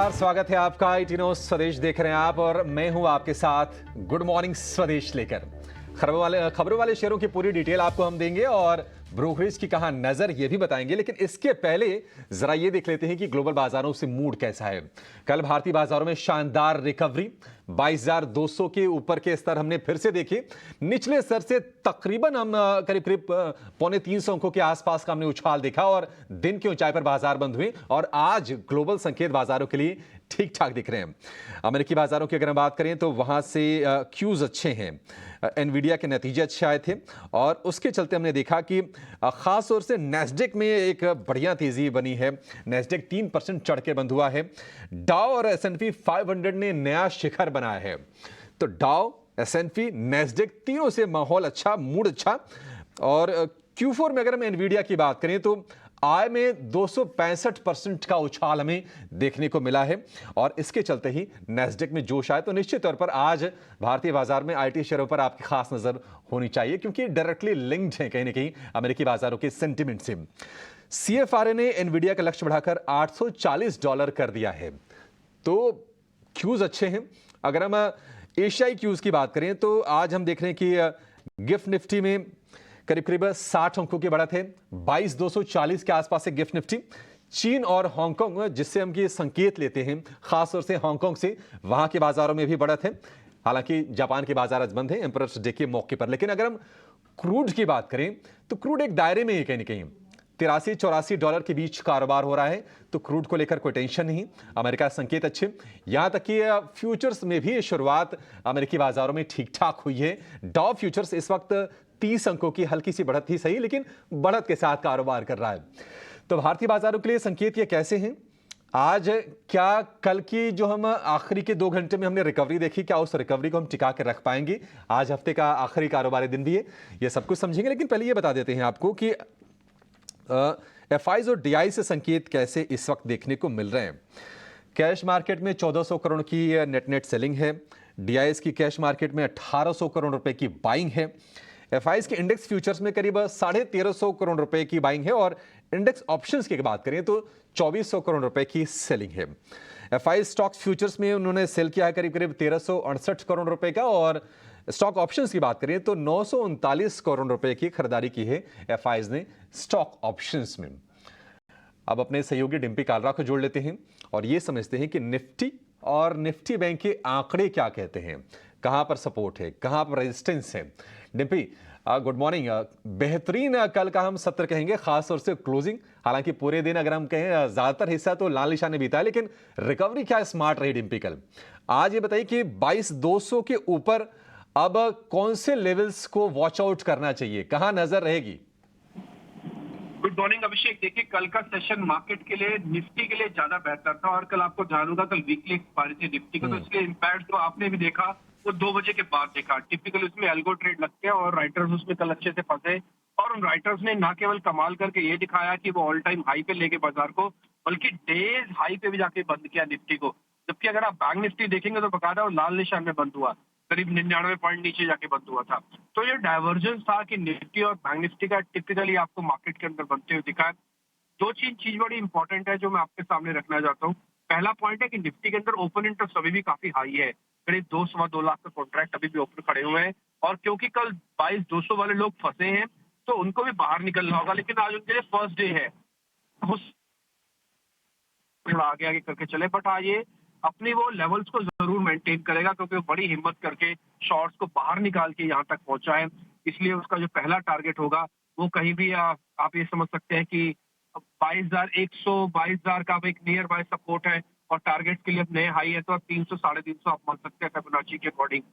नमस्कार, स्वागत है आपका IIT न्यूज स्वदेश देख रहे हैं आप और मैं हूं आपके साथ गुड मॉर्निंग स्वदेश लेकर खबरों वाले शेयरों की पूरी डिटेल आपको हम देंगे और ब्रोकरेज की कहां नजर ये भी बताएंगे। लेकिन इसके पहले जरा ये देख लेते हैं कि ग्लोबल बाजारों से मूड कैसा है। कल भारतीय बाजारों में शानदार रिकवरी, 22,200 के ऊपर के स्तर हमने फिर से देखे। निचले स्तर से तकरीबन हम करीब करीब 250 अंकों के आसपास का हमने उछाल देखा और दिन की ऊंचाई पर बाजार बंद हुए और आज ग्लोबल संकेत बाजारों के लिए ठीक ठाक दिख रहे हैं। अमेरिकी बाजारों की अगर हम बात करें तो वहां से क्यूज अच्छे हैं, एनवीडिया के नतीजे अच्छे आए थे और उसके चलते हमने देखा कि खास तौर से नैस्डैक में एक बढ़िया तेजी बनी है। नैस्डैक 3% चढ़ के बंद हुआ है। डाउ और S&P 500 ने नया शिखर बनाया है। तो डाउ, S&P, नैस्डैक तीनों से माहौल अच्छा, मूड अच्छा। और Q4 में अगर हम एनवीडिया की बात करें तो आय में 265% का उछाल हमें देखने को मिला है और इसके चलते ही नैस्डैक में जोश आए। तो निश्चित तौर पर आज भारतीय बाजार में IT शेयरों पर आपकी खास नजर होनी चाहिए क्योंकि डायरेक्टली लिंक्ड है कहीं ना कहीं अमेरिकी बाजारों के सेंटिमेंट से। CFRA ने एनवीडिया का लक्ष्य बढ़ाकर $840 कर दिया है। तो क्यूज अच्छे हैं। अगर हम एशियाई क्यूज की बात करें तो आज हम देख रहे हैं कि गिफ्ट निफ्टी में करीब करीब 60 अंकों की बढ़त है। 22,240 के आसपास है गिफ्ट निफ्टी। चीन और हांगकांग, जिससे हम ये संकेत लेते हैं खासतौर से हांगकांग से, वहां के बाजारों में भी बढ़त है। हालांकि जापान के बाजार आज बंद है एम्परर्स डे के मौके पर। लेकिन अगर हम क्रूड की बात करें तो क्रूड एक दायरे में ही कहीं ना कहीं $83-84 के बीच कारोबार हो रहा है। तो क्रूड को लेकर कोई टेंशन नहीं। अमेरिका संकेत अच्छे, यहां तक कि फ्यूचर्स में भी शुरुआत अमेरिकी बाजारों में ठीक ठाक हुई है। डॉव फ्यूचर्स इस वक्त 30 अंकों की हल्की सी बढ़त ही सही लेकिन बढ़त के साथ कारोबार कर रहा है। तो भारतीय बाजारों के लिए संकेत ये कैसे हैं? आज क्या कल की जो हम आखिरी के 2 घंटे में हमने रिकवरी देखी, क्या उस रिकवरी को हम टिका कर रख पाएंगे? आज हफ्ते का आखिरी कारोबारी दिन भी है, ये सब कुछ समझेंगे। लेकिन पहले ये बता देते हैं आपको कि FIs और DI से संकेत कैसे इस वक्त देखने को मिल रहे हैं। कैश मार्केट में 1400 करोड़ की नेट सेलिंग है। DIs की कैश मार्केट में 1800 करोड़ रुपए की बाइंग है। FIs के इंडेक्स फ्यूचर्स में करीब 1350 करोड़ रुपए की बाइंग है और इंडेक्स ऑप्शंस की बात करें तो 2400 करोड़ रुपए की सेलिंग है। FI स्टॉक फ्यूचर्स में उन्होंने सेल किया है करीब करीब 1368 करोड़ रुपए का और स्टॉक ऑप्शंस की बात करें तो 939 करोड़ रुपए की खरीदारी की है FIs ने स्टॉक ऑप्शंस में। अब अपने सहयोगी डिम्पी कालरा को जोड़ लेते हैं और ये समझते हैं कि निफ्टी और निफ्टी बैंक के आंकड़े क्या कहते हैं, कहां पर सपोर्ट है, कहां पर रेजिस्टेंस है। Dimpy, good morning. बेहतरीन कल का हम सत्र कहेंगे, खासतौर से क्लोजिंग। हालांकि पूरे दिन अगर हम कहें ज्यादातर हिस्सा तो लाल निशान ने बीता है, लेकिन रिकवरी क्या स्मार्ट रही डिम्पी कल? आज ये बताइए कि 22,200 के ऊपर अब कौन से लेवल्स को वॉच आउट करना चाहिए, कहां नजर रहेगी? गुड मॉर्निंग अभिषेक। देखिए, कल का सेशन मार्केट के लिए, निफ्टी के लिए ज्यादा बेहतर था और कल आपको ध्यान होगा कल वीकली एक्सपायरी थी निफ्टी का, तो इसलिए इम्पैक्ट तो आपने भी देखा वो 2 बजे के बाद देखा। टिपिकल उसमें एल्गो ट्रेड लगते हैं और राइटर्स उसमें कल अच्छे से फंसे और उन राइटर्स ने ना केवल कमाल करके ये दिखाया कि वो ऑल टाइम हाई पे लेके बाजार को, बल्कि डेज हाई पे भी जाके बंद किया निफ्टी को। जबकि अगर आप बैंक निफ्टी देखेंगे तो बकायदा वो लाल निशान में बंद हुआ, करीब 99 पॉइंट नीचे जाके बंद हुआ था। तो ये डाइवर्जेंस था कि निफ्टी और बैंक निफ्टी का टिपिकली आपको मार्केट के अंदर बनते हुए दिखा है। 2 चीज बड़ी इंपॉर्टेंट है जो मैं आपके सामने रखना चाहता हूँ। पहला पॉइंट है कि निफ्टी के अंदर ओपन इंटरेस्ट अभी भी काफी हाई है, करीब 2-2.25 लाख का कॉन्ट्रैक्ट अभी भी ओपन खड़े हुए हैं और क्योंकि कल 22,200 वाले लोग फंसे हैं तो उनको भी बाहर निकलना होगा, लेकिन आज उनके लिए फर्स्ट डे है, थोड़ा आगे आगे करके चले। बट हाँ, ये अपनी वो लेवल्स को जरूर मेंटेन करेगा क्योंकि वो बड़ी हिम्मत करके शॉर्ट्स को बाहर निकाल के यहाँ तक पहुंचा है। इसलिए उसका जो पहला टारगेट होगा वो कहीं भी आप ये समझ सकते हैं कि 22,100 22,000 का एक नियर बाय सपोर्ट है और टारगेट के लिए अब नए हाई है तो अब 300 350 आप मान सकते हैं फिबोनाची के अकॉर्डिंग।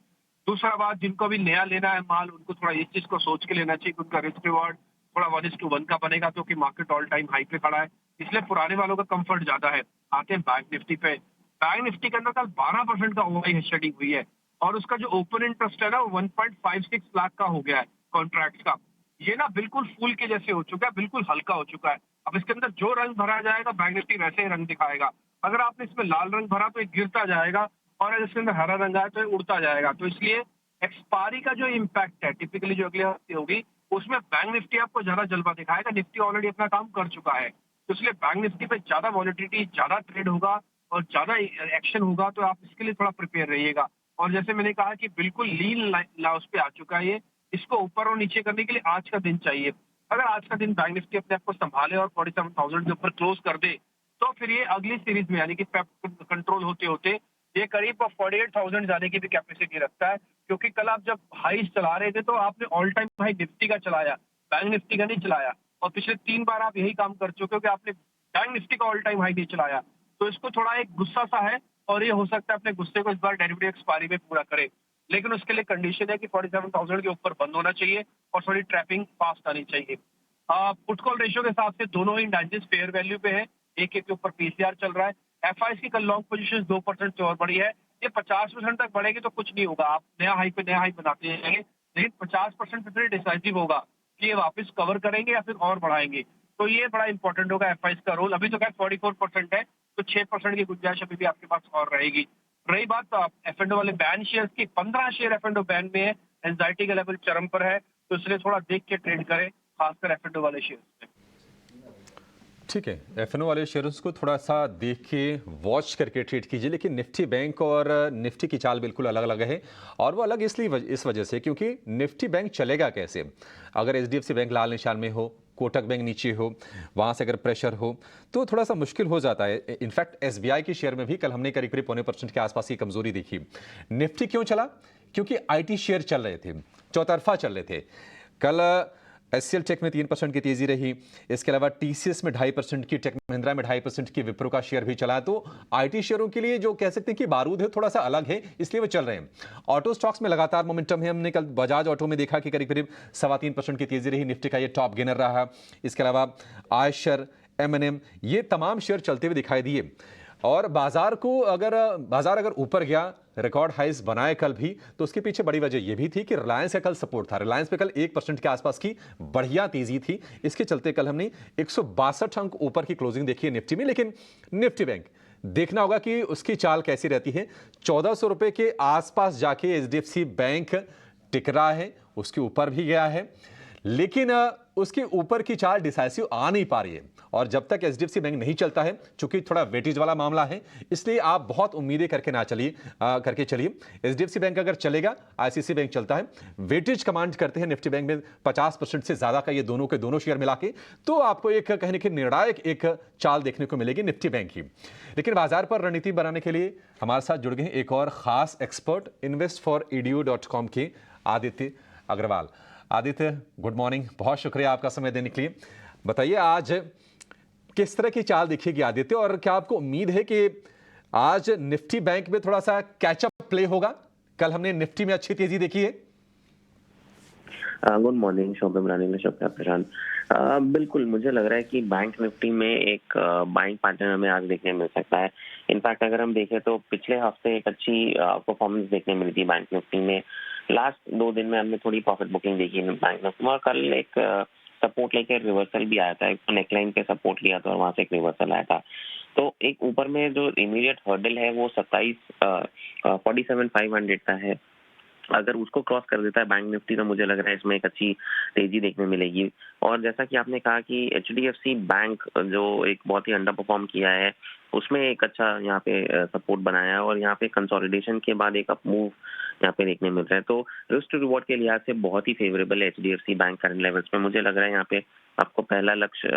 दूसरा बात, जिनको भी नया लेना है माल, उनको थोड़ा इस चीज को सोच के लेना चाहिए कि उनका रिस्क रिवॉर्ड थोड़ा 1:1 का बनेगा क्योंकि मार्केट ऑल टाइम हाई पे खड़ा है, इसलिए पुराने वालों का कंफर्ट ज्यादा है। आते हैं बैंक निफ्टी पे। बैंक निफ्टी के अंदर कल 12% का ओआई शेडिंग हुई है और उसका जो ओपन इंटरेस्ट है ना वो 1.56 लाख का हो गया है कॉन्ट्रैक्ट का। ये ना बिल्कुल फूल के जैसे हो चुका है, बिल्कुल हल्का हो चुका है। अब इसके अंदर जो रंग भरा जाएगा बैंक निफ्टी वैसे ही रंग दिखाएगा। अगर आपने इसमें लाल रंग भरा तो ये गिरता जाएगा और अगर इसके अंदर हरा रंग आया तो ये उड़ता जाएगा। तो इसलिए एक्सपायरी का जो इम्पैक्ट है टिपिकली जो अगले हफ्ते होगी उसमें बैंक निफ्टी आपको ज्यादा जलवा दिखाएगा। निफ्टी ऑलरेडी अपना काम कर चुका है, तो इसलिए बैंक निफ्टी पे ज्यादा वॉलिटिलिटी, ज्यादा ट्रेड होगा और ज्यादा एक्शन होगा तो आप इसके लिए थोड़ा प्रिपेयर रहिएगा। और जैसे मैंने कहा कि बिल्कुल लीन लॉस पे आ चुका है ये, इसको ऊपर और नीचे करने के लिए आज का दिन चाहिए। अगर आज का दिन बैंक निफ्टी अपने आप को संभाले और 47,000 के ऊपर क्लोज कर दे, तो फिर ये अगली सीरीज में यानी कि कंट्रोल होते होते ये करीब 48,000 जाने की भी कैपेसिटी रखता है। क्योंकि कल आप जब हाई चला रहे थे तो आपने ऑल टाइम हाई निफ्टी का चलाया, बैंक निफ्टी का नहीं चलाया। और पिछले 3 बार आप यही काम कर चुके हो कि आपने बैंक निफ्टी का ऑल टाइम हाई नहीं चलाया। तो इसको थोड़ा एक गुस्सा सा है और ये हो सकता है अपने गुस्से को इस बार डेरिवेटिव एक्सपायरी में पूरा करे। लेकिन उसके लिए कंडीशन है कि 47,000 के ऊपर बंद होना चाहिए और थोड़ी ट्रैपिंग फास्ट आनी चाहिए। पुट कॉल रेशियो के हिसाब से दोनों ही इंडाइसेस फेयर वैल्यू पे है, एक एक के ऊपर पीसीआर चल रहा है। एफआईएस की कल लॉन्ग पोजीशन 2% से और बढ़ी है। ये 50% तक बढ़ेगी तो कुछ नहीं होगा, आप नया हाई पे नया हाई बनाते जाएंगे। लेकिन 50% पे फिर डिसाइसिव होगा कि ये वापस कवर करेंगे या फिर और बढ़ाएंगे। तो ये बड़ा इंपॉर्टेंट होगा एफआईएस का रोल। अभी तो खैर 44% है, तो 6% की गुंजाइश अभी भी आपके पास और रहेगी। रही बात एफ एंड वाले बैन शेयर की, 15 शेयर एफ एंड बैन में है, एंजाइटी का लेवल चरम पर है, तो इसलिए थोड़ा देख के ट्रेड करें, खासकर एफ एंड वाले शेयर में। ठीक है, एफएनओ वाले शेयर्स को थोड़ा सा देख के वॉच करके ट्रेड कीजिए। लेकिन निफ्टी बैंक और निफ्टी की चाल बिल्कुल अलग अलग है, और वो अलग इसलिए इस वजह से क्योंकि निफ्टी बैंक चलेगा कैसे। अगर एचडीएफसी बैंक लाल निशान में हो, कोटक बैंक नीचे हो, वहाँ से अगर प्रेशर हो तो थोड़ा सा मुश्किल हो जाता है। इनफैक्ट एसबीआई के शेयर में भी कल हमने करीब करीब 0.25% के आसपास की कमजोरी देखी। निफ्टी क्यों चला? क्योंकि आईटी शेयर चल रहे थे, चौतरफा चल रहे थे। कल एचसीएल टेक में 3% की तेजी रही। इसके अलावा टीसीएस में 2.5% की, टेक महिंद्रा में 2.5% की, विप्रो का शेयर भी चला। तो आईटी शेयरों के लिए जो कह सकते हैं कि बारूद है, थोड़ा सा अलग है, इसलिए वो चल रहे हैं। ऑटो स्टॉक्स में लगातार मोमेंटम है। हमने कल बजाज ऑटो में देखा कि करीब करीब 3.25% की तेजी रही, निफ्टी का ये टॉप गेनर रहा। इसके अलावा आयशर, एमएनएम, ये तमाम शेयर चलते हुए दिखाई दिए। और बाजार अगर ऊपर गया, रिकॉर्ड हाइस बनाए कल भी, तो उसके पीछे बड़ी वजह यह भी थी कि रिलायंस का कल सपोर्ट था। रिलायंस पे कल 1% के आसपास की बढ़िया तेजी थी। इसके चलते कल हमने 162 अंक ऊपर की क्लोजिंग देखी है निफ्टी में। लेकिन निफ्टी बैंक देखना होगा कि उसकी चाल कैसी रहती है। 1400 रुपए के आसपास जाके एचडीएफसी बैंक टिक रहा है, उसके ऊपर भी गया है, लेकिन उसके ऊपर की चाल डिसाइसिव आ नहीं पा रही है। और जब तक एचडीएफसी बैंक नहीं चलता है, चूंकि थोड़ा वेटेज वाला मामला है, इसलिए आप बहुत उम्मीदें करके चलिए। एचडीएफसी बैंक अगर चलेगा, आईसीआईसीआई बैंक चलता है, वेटेज कमांड करते हैं निफ्टी बैंक में 50% से ज्यादा का, ये दोनों के दोनों शेयर मिला के, तो आपको एक कहीं ना कहीं निर्णायक एक चाल देखने को मिलेगी निफ्टी बैंक की। लेकिन बाजार पर रणनीति बनाने के लिए हमारे साथ जुड़ गए हैं एक और खास एक्सपर्ट, investforedu.com के आदित्य अग्रवाल। आदित्य, गुड मॉर्निंग, बहुत शुक्रिया आपका समय देने के लिए। बताइए आज किस तरह की चाल दिखेगी आदित्य, और क्या आपको उम्मीद है कि आज निफ्टी बैंक में थोड़ा सा कैचअप प्ले होगा? कल हमने निफ्टी में अच्छी तेजी देखी है। गुड मॉर्निंग शोभम रानी में शुक्रिया प्रशांत। बिल्कुल मुझे लग रहा है कि बैंक निफ्टी में एक बाइंग पैटर्न हमें आज देखने मिल सकता है। इनफैक्ट अगर हम देखें तो पिछले हफ्ते एक अच्छी परफॉर्मेंस देखने मिली थी बैंक निफ्टी में। लास्ट 2 दिन में हमने थोड़ी प्रॉफिट बुकिंग देखी बैंक निफ्टी में, और कल एक सपोर्ट लेके रिवर्सल भी आया था। एक नेकलाइन पे सपोर्ट लिया था और वहां से एक रिवर्सल आया था। तो एक ऊपर में जो इमीडिएट हर्डल है वो 47,500 का है। अगर उसको क्रॉस कर देता है बैंक निफ्टी तो मुझे लग रहा है इसमें एक अच्छी तेजी देखने मिलेगी। और जैसा कि आपने कहा कि एचडीएफसी बैंक जो एक बहुत ही अंडर परफॉर्म किया है, उसमें एक अच्छा यहाँ पे सपोर्ट बनाया है, और यहाँ पे कंसोलिडेशन के बाद एक अप मूव यहाँ पे देखने मिल रहा है। तो रिस्क टू रिवॉर्ड के लिहाज से बहुत ही फेवरेबल है एचडीएफसी बैंक करंट लेवल्स में। मुझे लग रहा है यहाँ पे आपको पहला लक्ष्य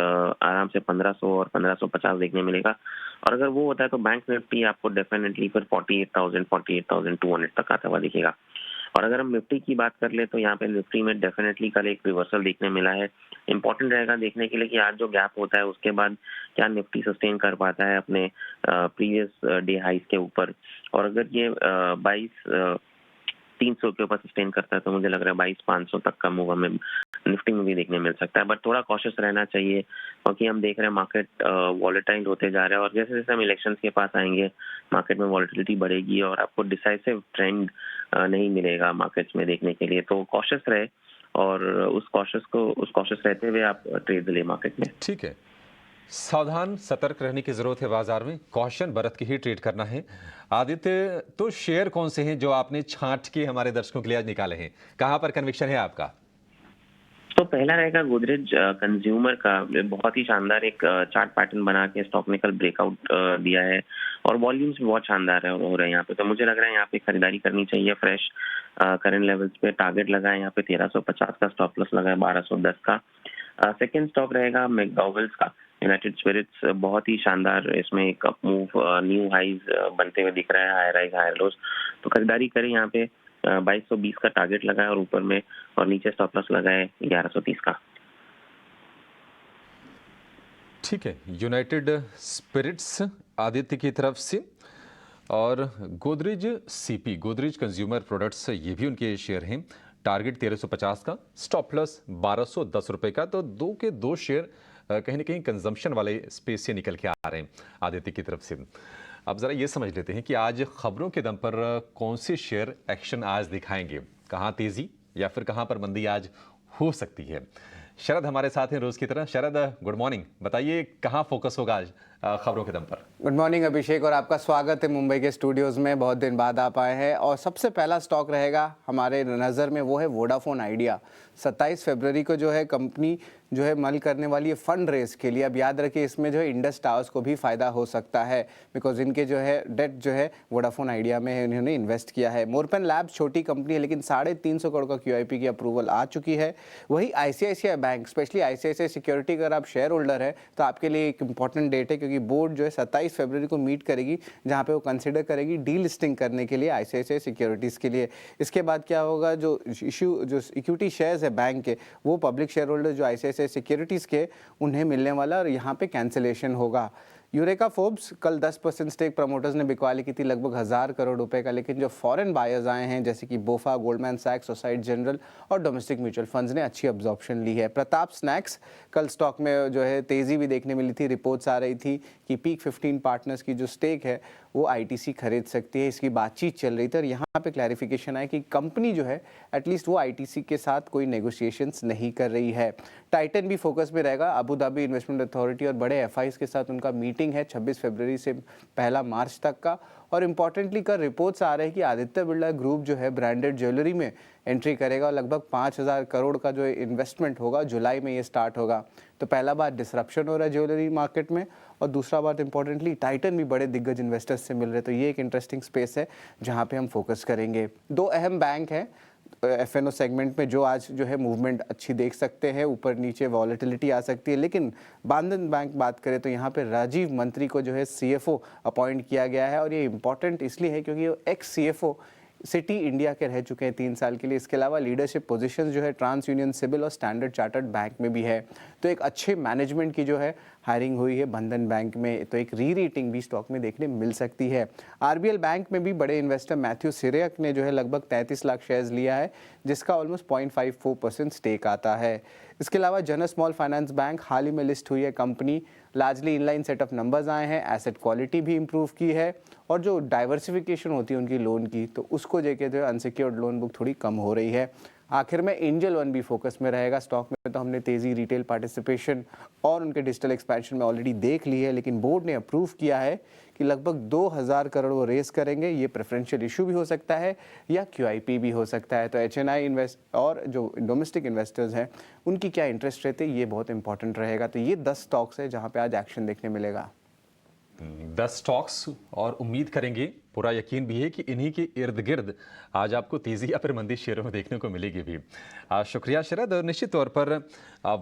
आराम से 1500 और 1550 देखने मिलेगा। और अगर वो होता है तो बैंक निफ्टी आपको डेफिनेटली फिर 48,200 तक आता हुआ दिखेगा। और अगर हम निफ्टी की बात कर ले तो यहाँ पे निफ्टी में डेफिनेटली कल एक रिवर्सल देखने मिला है। इंपॉर्टेंट रहेगा देखने के लिए कि आज जो गैप होता है उसके बाद क्या निफ्टी सस्टेन कर पाता है अपने प्रीवियस डे हाइस के ऊपर। और अगर ये 22,300 के ऊपर सस्टेन करता है तो मुझे लग रहा है 22,500 तक का मूव हमें निफ्टी में भी देखने मिल सकता है। बट थोड़ा कॉशियस रहना चाहिए क्योंकि हम देख रहे हैं मार्केट वॉलेटाइल होते जा रहा है, और जैसे जैसे हम इलेक्शंस के पास आएंगे मार्केट में वॉलेटिलिटी बढ़ेगी और आपको डिसाइसिव ट्रेंड नहीं मिलेगा मार्केट्स में देखने के लिए। तो कॉशियस रहे, और उस कॉशियस रहते हुए आप ट्रेड ले मार्केट में। ठीक है, सावधान सतर्क रहने की जरूरत है, बाजार में कॉशन बरत के ही ट्रेड करना है। आदित्य, तो शेयर कौन से हैं जो आपने छांट के हमारे दर्शकों के लिए आज निकाले हैं? कहां पर कन्विक्शन है आपका? तो पहला रहेगा गोदरेज कंज्यूमर का। बहुत ही शानदार एक चार्ट पैटर्न बना के स्टॉक ने कल ब्रेकआउट दिया है और वॉल्यूम्स भी बहुत शानदार हो रहे हैं यहाँ पे। तो मुझे लग रहा है यहाँ पे खरीदारी करनी चाहिए फ्रेश। करंट लेवल्स पे टारगेट लगा है यहाँ पे 1350 का, स्टॉप लॉस लगा है 1210 का। सेकंड स्टॉक रहेगा मैकडॉवेल्स का, यूनाइटेड स्पिरिट्स। बहुत ही शानदार इसमें एक अप मूव, न्यू हाइज बनते हुए दिख रहा है, हायर हाइज हायर लोज। तो खरीदारी करें यहाँ पे। 2220 का टारगेट लगा है और ऊपर में, और नीचे स्टॉप लॉस लगा है 1130 का। ठीक है, यूनाइटेड स्पिरिट्स आदित्य की तरफ से, और Godrej CP, Godrej consumer products, ये भी उनके शेयर हैं। टारगेट 1350 का, स्टॉप लॉस 1210 रुपए का। तो दो के दो शेयर कहीं ना कहीं कंजम्पशन वाले स्पेस से निकल के आ रहे हैं आदित्य की तरफ से। अब ज़रा ये समझ लेते हैं कि आज खबरों के दम पर कौन से शेयर एक्शन आज दिखाएंगे, कहाँ तेज़ी या फिर कहाँ पर मंदी आज हो सकती है। शरद हमारे साथ हैं रोज़ की तरह। शरद, गुड मॉर्निंग। बताइए कहाँ फोकस होगा आज खबरों के दम पर। गुड मॉर्निंग अभिषेक, और आपका स्वागत है मुंबई के स्टूडियोज़ में। बहुत दिन बाद आप आए हैं। और सबसे पहला स्टॉक रहेगा हमारे नज़र में, वो है वोडाफोन आइडिया। 27 फरवरी को जो है कंपनी जो है मल करने वाली है फंड रेज के लिए। अब याद रखिए इसमें जो है इंडस टावर्स को भी फ़ायदा हो सकता है, बिकॉज इनके जो है डेट जो है वोडाफोन आइडिया में इन्होंने इन्वेस्ट किया है। मोरपेन लैब्स छोटी कंपनी है, लेकिन 350 करोड़ का QIP की अप्रूवल आ चुकी है। वही ICICI bank, specially ICICI security, अगर आप शेयर होल्डर है तो आपके लिए एक इंपॉर्टेंट डेट है, क्योंकि बोर्ड जो है 27 फरवरी को मीट करेगी, जहाँ पे वो कंसिडर करेगी डी लिस्टिंग करने के लिए ICICI सिक्योरिटीज़ के लिए। इसके बाद क्या होगा, जो इक्विटी शेयर्स है बैंक के, वो पब्लिक शेयर होल्डर जो ICICI सिक्योरिटीज़ के, उन्हें मिलने वाला, और यहाँ पे कैंसिलेशन होगा। यूरेका फोर्ब्स, कल 10% स्टेक प्रमोटर्स ने बिकवा ली थी लगभग 1000 करोड़ रुपए का, लेकिन जो फॉरेन बायर्स आए हैं जैसे कि बोफा, गोल्डमैन सैक्स, सोसाइटी जनरल और डोमेस्टिक म्यूचुअल फंड्स ने अच्छी अब्जॉर्प्शन ली है। प्रताप स्नैक्स, कल स्टॉक में जो है तेज़ी भी देखने मिली थी। रिपोर्ट्स आ रही थी कि पीक 15 पार्टनर्स की जो स्टेक है वो ITC खरीद सकती है, इसकी बातचीत चल रही थी। और यहाँ पे क्लैरिफिकेशन आया कि कंपनी जो है एटलीस्ट वो ITC के साथ कोई नेगोशिएशंस नहीं कर रही है। टाइटन भी फोकस में रहेगा। अबू धाबी इन्वेस्टमेंट अथॉरिटी और बड़े FIs के साथ उनका मीटिंग है 26 फरवरी से 1 मार्च तक का। और इम्पॉर्टेंटली कल रिपोर्ट्स आ रहे हैं कि आदित्य बिरला ग्रुप जो है ब्रांडेड ज्वेलरी में एंट्री करेगा, और लगभग 5000 करोड़ का जो इन्वेस्टमेंट होगा, जुलाई में ये स्टार्ट होगा। तो पहला बार डिसरप्शन हो रहा है ज्वेलरी मार्केट में, और दूसरा बात इंपॉर्टेंटली टाइटन भी बड़े दिग्गज इन्वेस्टर्स से मिल रहे हैं। तो ये एक इंटरेस्टिंग स्पेस है जहाँ पे हम फोकस करेंगे। दो अहम बैंक हैं FNO सेगमेंट में जो आज जो है मूवमेंट अच्छी देख सकते हैं, ऊपर नीचे वॉलेटिलिटी आ सकती है। लेकिन बंधन बैंक बात करें तो यहाँ पे राजीव मंत्री को जो है CFO अपॉइंट किया गया है, और ये इंपॉर्टेंट इसलिए है क्योंकि एक्स CFO सिटी इंडिया के रह चुके हैं 3 साल के लिए। इसके अलावा लीडरशिप पोजीशंस जो है ट्रांस यूनियन सिविल और स्टैंडर्ड चार्टर्ड बैंक में भी है। तो एक अच्छे मैनेजमेंट की जो है हायरिंग हुई है बंधन बैंक में, तो एक री रेटिंग भी स्टॉक में देखने मिल सकती है। RBL बैंक में भी बड़े इन्वेस्टर मैथ्यू सिरियक ने जो है लगभग 33 लाख शेयर्स लिया है, जिसका ऑलमोस्ट 0.54% स्टेक आता है। इसके अलावा जन स्मॉल फाइनेंस बैंक हाल ही में लिस्ट हुई है company, largely inline set of numbers आए हैं, एसेट क्वालिटी भी इंप्रूव की है, और जो डाइवर्सिफिकेशन होती है उनकी लोन की, तो उसको देखे जो है अनसिक्योर्ड लोन बुक थोड़ी कम हो रही है। आखिर में एंजल वन भी फोकस में रहेगा स्टॉक में। तो हमने तेज़ी रिटेल पार्टिसिपेशन और उनके डिजिटल एक्सपेंशन में ऑलरेडी देख ली है, लेकिन बोर्ड ने अप्रूव किया है कि लगभग 2000 करोड़ वो रेस करेंगे। ये प्रेफरेंशियल इशू भी हो सकता है या QIP भी हो सकता है। तो HNI इन्वेस्ट और जो डोमेस्टिक इन्वेस्टर्स हैं उनकी क्या इंटरेस्ट रहते हैं, ये बहुत इंपॉर्टेंट रहेगा। तो ये 10 स्टॉक्स है जहाँ पे आज एक्शन देखने मिलेगा। 10 स्टॉक्स, और उम्मीद करेंगे, पूरा यकीन भी है कि इन्हीं के इर्द गिर्द आज आपको तेजी या फिर मंदी शेयरों में देखने को मिलेगी भी। शुक्रिया शरद। और निश्चित तौर पर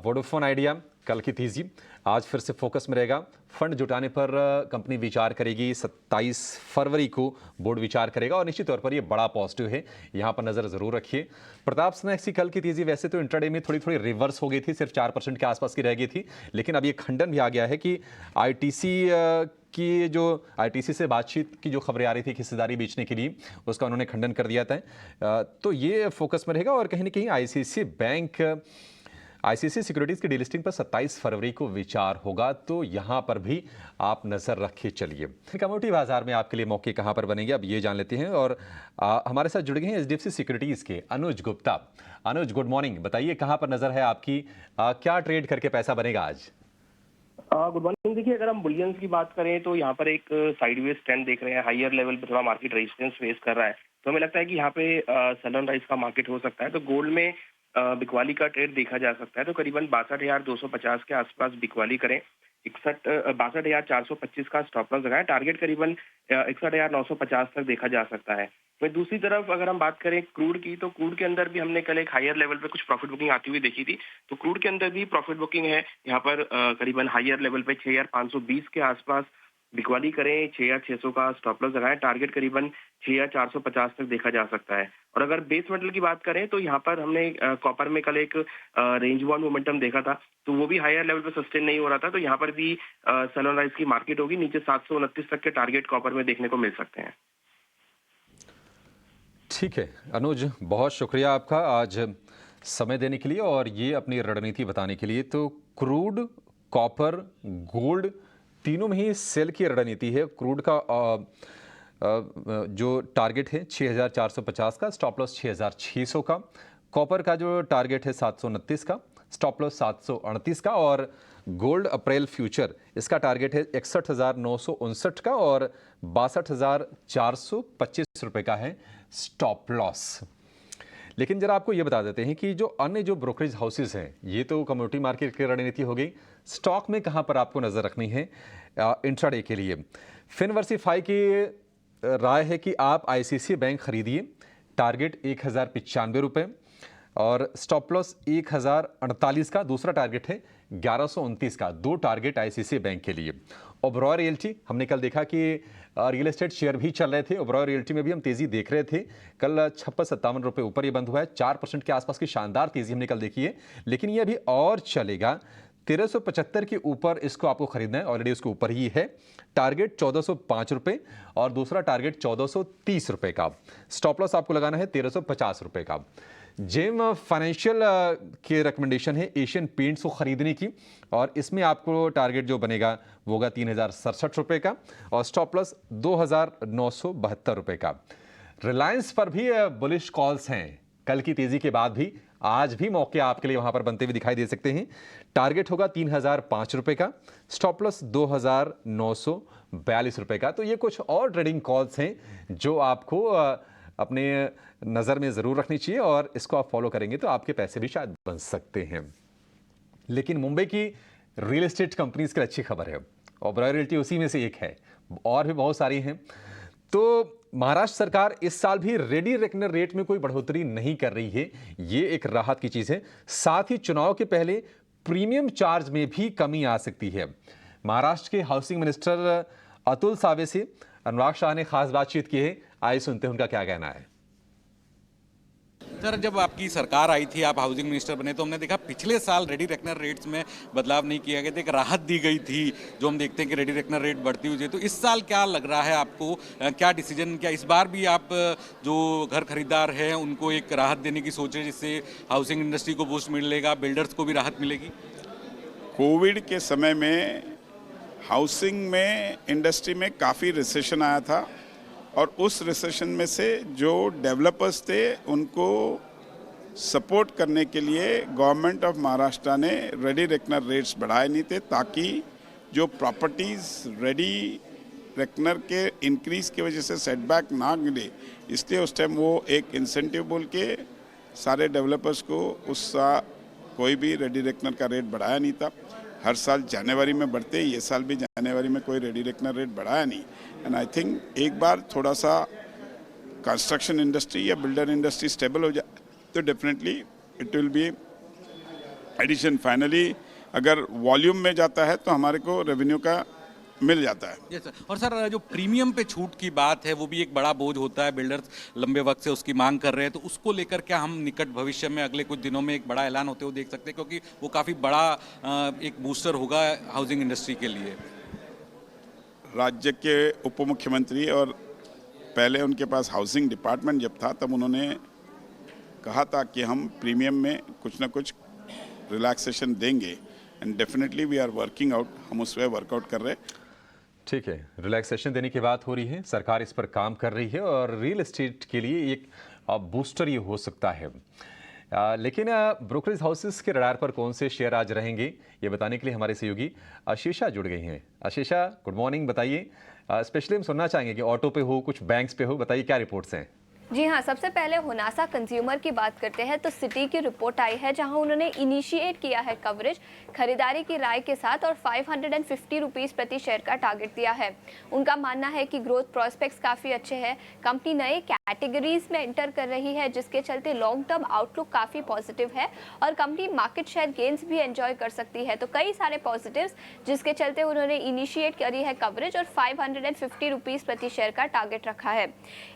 वोडाफोन आइडिया कल की तेजी आज फिर से फोकस में रहेगा। फंड जुटाने पर कंपनी विचार करेगी, 27 फरवरी को बोर्ड विचार करेगा, और निश्चित तौर पर ये बड़ा पॉजिटिव है, यहाँ पर नज़र ज़रूर रखिए। प्रताप स्नैक्स की कल की तेजी वैसे तो इंट्राडे में थोड़ी थोड़ी रिवर्स हो गई थी, सिर्फ 4% के आसपास की रह गई थी, लेकिन अब ये खंडन भी आ गया है कि ITC से बातचीत की जो खबरें आ रही थी हिस्सेदारी बेचने के लिए, उसका उन्होंने खंडन कर दिया था। तो ये फोकस में रहेगा। और कहीं ना कहीं ICICI सिक्योरिटीज़ की डीलिस्टिंग पर 27 फरवरी को विचार होगा, तो यहाँ पर भी आप नज़र रखे चलिए। कमोडिटी बाजार में आपके लिए मौके कहाँ पर बनेंगे, अब ये जान लेते हैं। और हमारे साथ जुड़ गए हैं HDFC सिक्योरिटीज़ के अनुज गुप्ता। अनुज, गुड मॉर्निंग। बताइए कहाँ पर नज़र है आपकी, क्या ट्रेड करके पैसा बनेगा आज? Good morning. देखिए, अगर हम बुलियंस की बात करें तो यहाँ पर एक साइडवेज ट्रेंड देख रहे हैं, हायर लेवल पे थोड़ा मार्केट रेजिस्टेंस फेस कर रहा है, तो हमें लगता है कि यहाँ पे सडन राइज का मार्केट हो सकता है। तो गोल्ड में बिकवाली का ट्रेड देखा जा सकता है, तो करीबन 62,250 के आसपास बिकवाली करें। 62,425 का स्टॉप लॉस लगाएं। टारगेट करीबन 61,950 तक देखा जा सकता है। वहीं दूसरी तरफ अगर हम बात करें क्रूड की, तो क्रूड के अंदर भी हमने कल एक हायर लेवल पे कुछ प्रॉफिट बुकिंग आती हुई देखी थी। तो क्रूड के अंदर भी प्रॉफिट बुकिंग है यहाँ पर करीबन हायर लेवल पे 6,520 के आसपास बिकवाली करें। 6,600 का स्टॉप लॉस लगाएं। टारगेट करीबन 6,450 तक देखा जा सकता है। और अगर बेस मेटल की बात करें तो यहाँ पर हमने कॉपर में कल एक रेंज बाउंड मोमेंटम देखा था, तो वो भी हायर लेवल पे सस्टेन नहीं हो रहा था। तो यहाँ पर भी सेल ऑन राइज की मार्केट होगी। नीचे 729 तक के टारगेट कॉपर में देखने को मिल सकते हैं। ठीक है अनुज, बहुत शुक्रिया आपका आज समय देने के लिए और ये अपनी रणनीति बताने के लिए। तो क्रूड, कॉपर, गोल्ड तीनों में ही सेल की रणनीति है। क्रूड का जो टारगेट है 6,450 का, स्टॉप लॉस 6,600 का। कॉपर का जो टारगेट है 729 का, स्टॉप लॉस 738 का। और गोल्ड अप्रैल फ्यूचर, इसका टारगेट है 61,959 का और 62,425 रुपए का है स्टॉप लॉस। लेकिन जरा आपको ये बता देते हैं कि जो अन्य जो ब्रोकरेज हाउसेस हैं, ये तो कमोडिटी मार्केट की रणनीति हो गई। स्टॉक में कहां पर आपको नजर रखनी है इंट्राडे के लिए? फिनवर्सिफाई की राय है कि आप आईसीआईसीआई बैंक खरीदिए। टारगेट 1,095 रुपये और स्टॉप लॉस 1,048 का। दूसरा टारगेट है 1,129 का। दो टारगेट आईसीआईसीआई बैंक के लिए। ओबरॉय रियल्टी, हमने कल देखा कि रियल एस्टेट शेयर भी चल रहे थे। ओबरॉय रियल्टी में भी हम तेजी देख रहे थे। कल 56-57 रुपये ऊपर ये बंद हुआ है। 4% के आसपास की शानदार तेजी हमने कल देखी है, लेकिन ये अभी और चलेगा। 1375 के ऊपर इसको आपको खरीदना है, ऑलरेडी उसके ऊपर ही है। टारगेट 1405 रुपये और दूसरा टारगेट 1430 रुपये का। स्टॉप लॉस आपको लगाना है 1350 रुपये का। जेम फाइनेंशियल के रिकमेंडेशन है एशियन पेंट्स को खरीदने की और इसमें आपको टारगेट जो बनेगा वो होगा 3,067 रुपये का और स्टॉप लॉस 2,972 रुपये का। रिलायंस पर भी बुलिश कॉल्स हैं। कल की तेजी के बाद भी आज भी मौके आपके लिए वहां पर बनते हुए दिखाई दे सकते हैं। टारगेट होगा 3,005 रुपये का, स्टॉप लॉस 2,942 रुपये का। तो ये कुछ और ट्रेडिंग कॉल्स हैं जो आपको अपने नज़र में ज़रूर रखनी चाहिए और इसको आप फॉलो करेंगे तो आपके पैसे भी शायद बन सकते हैं। लेकिन मुंबई की रियल एस्टेट कंपनीज की अच्छी खबर है। ओबरॉय रियल्टी उसी में से एक है, और भी बहुत सारी हैं। तो महाराष्ट्र सरकार इस साल भी रेडी रेकनर रेट में कोई बढ़ोतरी नहीं कर रही है, ये एक राहत की चीज़ है। साथ ही चुनाव के पहले प्रीमियम चार्ज में भी कमी आ सकती है। महाराष्ट्र के हाउसिंग मिनिस्टर अतुल सावे से अनुराग शाह ने खास बातचीत की है। आइए सुनते हैं उनका क्या कहना है। सर, जब आपकी सरकार आई थी, आप हाउसिंग मिनिस्टर बने, तो हमने देखा पिछले साल रेडी रेकनर रेट्स में बदलाव नहीं किया गया था, एक राहत दी गई थी। जो हम देखते हैं कि रेडी रेकनर रेट बढ़ती हुई है, तो इस साल क्या लग रहा है आपको, क्या डिसीजन, क्या इस बार भी आप जो घर खरीदार हैं उनको एक राहत देने की सोच रहे हैं जिससे हाउसिंग इंडस्ट्री को बूस्ट मिलेगा, बिल्डर्स को भी राहत मिलेगी? कोविड के समय में हाउसिंग में इंडस्ट्री में काफ़ी रिसेशन आया था और उस रिसेशन में से जो डेवलपर्स थे उनको सपोर्ट करने के लिए गवर्नमेंट ऑफ महाराष्ट्र ने रेडी रेकनर रेट्स बढ़ाए नहीं थे, ताकि जो प्रॉपर्टीज़ रेडी रेकनर के इंक्रीज़ की वजह से सेटबैक ना मिले, इसलिए उस टाइम वो एक इंसेंटिव बोल के सारे डेवलपर्स को कोई भी रेडी रेकनर का रेट बढ़ाया नहीं था। हर साल जनवरी में बढ़ते, ये साल भी जनवरी में कोई रेडी रेकनर रेट बढ़ाया नहीं। एंड आई थिंक एक बार थोड़ा सा कंस्ट्रक्शन इंडस्ट्री या बिल्डर इंडस्ट्री स्टेबल हो जाए तो definitely it will be addition. Finally अगर वॉल्यूम में जाता है तो हमारे को रेवेन्यू का मिल जाता है। Yes sir. और सर, जो प्रीमियम पे छूट की बात है वो भी एक बड़ा बोझ होता है, बिल्डर्स लंबे वक्त से उसकी मांग कर रहे हैं, तो उसको लेकर क्या हम निकट भविष्य में अगले कुछ दिनों में एक बड़ा ऐलान होते हुए देख सकते हैं, क्योंकि वो काफ़ी बड़ा एक बूस्टर होगा हाउसिंग इंडस्ट्री के लिए? राज्य के उप मुख्यमंत्री और पहले उनके पास हाउसिंग डिपार्टमेंट जब था तब उन्होंने कहा था कि हम प्रीमियम में कुछ ना कुछ रिलैक्सेशन देंगे and definitely we are working out, हम उस पर वर्कआउट कर रहे हैं। ठीक है, रिलैक्सेशन देने की बात हो रही है, सरकार इस पर काम कर रही है और रियल एस्टेट के लिए एक बूस्टर ये हो सकता है। लेकिन ब्रोकरेज हाउसेस के रडार पर कौन से शेयर आज रहेंगे, ये बताने के लिए हमारे सहयोगी आशीषा जुड़ गई हैं। आशीषा, गुड मॉर्निंग, बताइए। स्पेशली हम सुनना चाहेंगे कि ऑटो पे हो, कुछ बैंक्स पे हो, बताइए क्या रिपोर्ट्स हैं। जी हाँ, सबसे पहले होनासा कंज्यूमर की बात करते हैं तो सिटी की रिपोर्ट आई है जहां उन्होंने इनिशिएट किया है कवरेज खरीदारी की राय के साथ और 550 रुपीज़ प्रति शेयर का टारगेट दिया है। उनका मानना है कि ग्रोथ प्रोस्पेक्ट्स काफ़ी अच्छे हैं, कंपनी नए कैटेगरीज में एंटर कर रही है जिसके चलते लॉन्ग टर्म आउटलुक काफ़ी पॉजिटिव है और कंपनी मार्केट शेयर गेन्स भी एंजॉय कर सकती है। तो कई सारे पॉजिटिव्स जिसके चलते उन्होंने इनिशिएट करी है कवरेज और 550 रुपीज़ प्रति शेयर का टारगेट रखा है।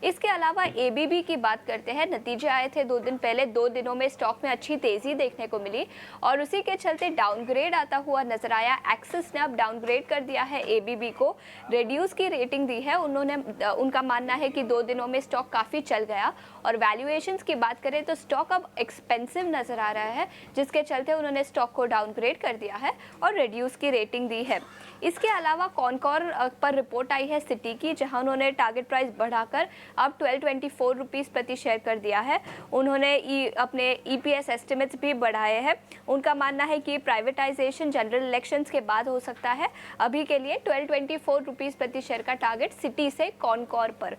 इसके अलावा एबीबी की बात करते हैं, नतीजे आए थे 2 दिन पहले, 2 दिनों में स्टॉक में अच्छी तेजी देखने को मिली और उसी के चलते डाउनग्रेड आता हुआ नजर आया। एक्सिस ने अब डाउनग्रेड कर दिया है एबीबी को, रिड्यूस की रेटिंग दी है। उनका मानना है कि 2 दिनों में स्टॉक काफी चल गया और वैल्यूएशंस की बात करें तो स्टॉक अब एक्सपेंसिव नजर आ रहा है जिसके चलते उन्होंने स्टॉक को डाउनग्रेड कर दिया है और रिड्यूस की रेटिंग दी है। इसके अलावा कॉनकॉर पर रिपोर्ट आई है सिटी की, जहां उन्होंने टारगेट प्राइस बढ़ाकर अब 1224 रुपीज़ प्रति शेयर कर दिया है। उन्होंने अपने ईपीएस एस्टिमेट्स भी बढ़ाए हैं। उनका मानना है कि प्राइवेटाइजेशन जनरल इलेक्शंस के बाद हो सकता है। अभी के लिए 1224 रुपीज़ प्रति शेयर का टारगेट सिटी से कॉनकॉर पर।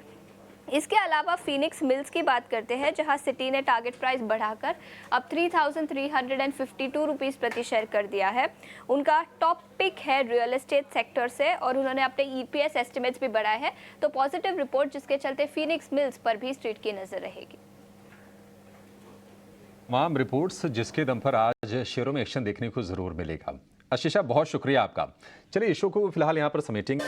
इसके अलावा फिनिक्स मिल्स की बात करते हैं, जहां सिटी ने टारगेट प्राइस बढ़ाकर अब 3352 रुपीज़ प्रति शेयर कर दिया है। उनका टॉप पिक है रियल एस्टेट सेक्टर से और उन्होंने अपने ईपीएस एस्टिमेट्स भी बढ़ाए हैं। तो पॉजिटिव रिपोर्ट जिसके चलते फिनिक्स मिल्स पर भी स्ट्रीट की नजर रहेगी। तमाम रिपोर्ट्स जिसके दम पर आज शेयरों में एक्शन देखने को जरूर मिलेगा। आशीषा, बहुत शुक्रिया आपका। चलिए इशू को फिलहाल यहाँ पर समेटेंगे।